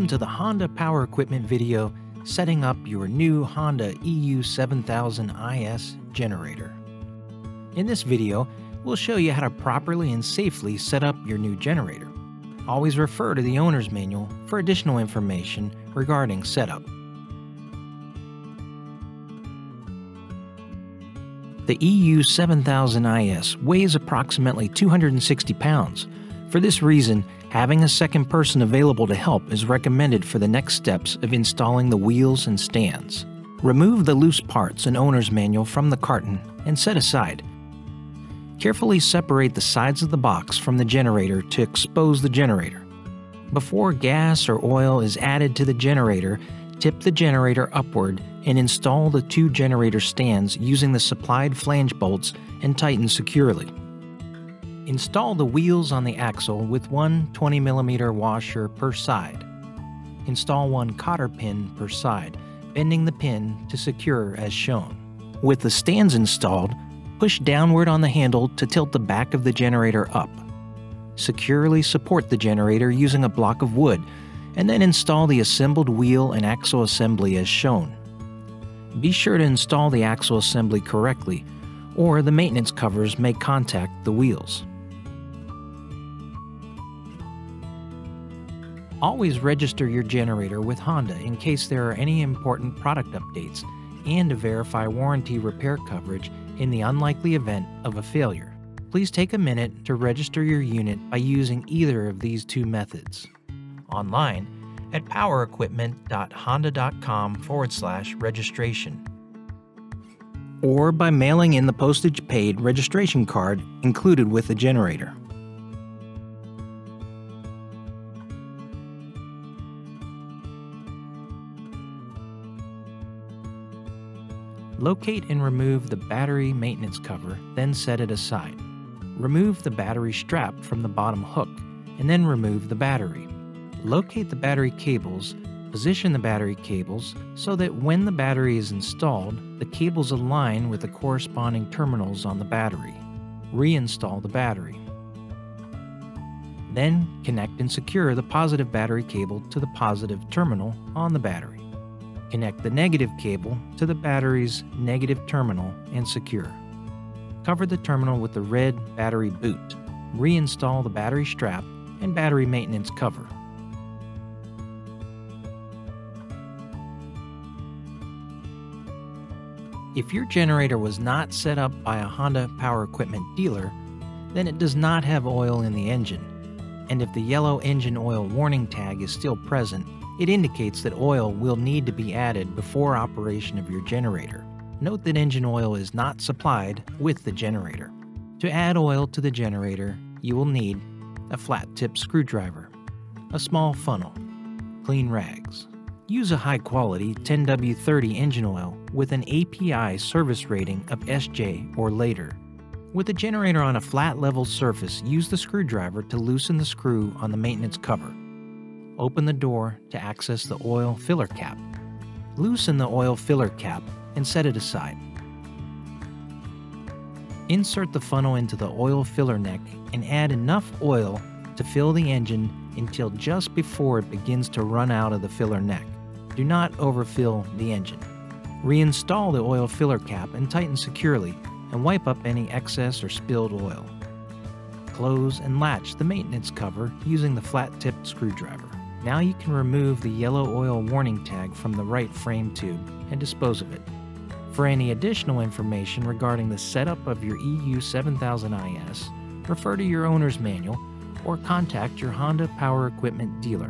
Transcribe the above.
Welcome to the Honda Power Equipment video setting up your new Honda EU7000is generator. In this video, we'll show you how to properly and safely set up your new generator. Always refer to the owner's manual for additional information regarding setup. The EU7000is weighs approximately 260 pounds. For this reason, having a second person available to help is recommended for the next steps of installing the wheels and stands. Remove the loose parts and owner's manual from the carton and set aside. Carefully separate the sides of the box from the generator to expose the generator. Before gas or oil is added to the generator, tip the generator upward and install the two generator stands using the supplied flange bolts and tighten securely. Install the wheels on the axle with one 20mm washer per side. Install one cotter pin per side, bending the pin to secure as shown. With the stands installed, push downward on the handle to tilt the back of the generator up. Securely support the generator using a block of wood, and then install the assembled wheel and axle assembly as shown. Be sure to install the axle assembly correctly, or the maintenance covers may contact the wheels. Always register your generator with Honda in case there are any important product updates and to verify warranty repair coverage in the unlikely event of a failure. Please take a minute to register your unit by using either of these two methods. Online at powerequipment.honda.com/registration, or by mailing in the postage-paid registration card included with the generator. Locate and remove the battery maintenance cover, then set it aside. Remove the battery strap from the bottom hook, and then remove the battery. Locate the battery cables, position the battery cables so that when the battery is installed, the cables align with the corresponding terminals on the battery. Reinstall the battery. Then connect and secure the positive battery cable to the positive terminal on the battery. Connect the negative cable to the battery's negative terminal and secure. Cover the terminal with the red battery boot. Reinstall the battery strap and battery maintenance cover. If your generator was not set up by a Honda Power Equipment dealer, then it does not have oil in the engine. And if the yellow engine oil warning tag is still present, it indicates that oil will need to be added before operation of your generator. Note that engine oil is not supplied with the generator. To add oil to the generator, you will need a flat-tip screwdriver, a small funnel, clean rags. Use a high-quality 10W30 engine oil with an API service rating of SJ or later. With the generator on a flat level surface, use the screwdriver to loosen the screw on the maintenance cover. Open the door to access the oil filler cap. Loosen the oil filler cap and set it aside. Insert the funnel into the oil filler neck and add enough oil to fill the engine until just before it begins to run out of the filler neck. Do not overfill the engine. Reinstall the oil filler cap and tighten securely and wipe up any excess or spilled oil. Close and latch the maintenance cover using the flat-tipped screwdriver. Now you can remove the yellow oil warning tag from the right frame tube and dispose of it. For any additional information regarding the setup of your EU7000is, refer to your owner's manual or contact your Honda Power Equipment dealer.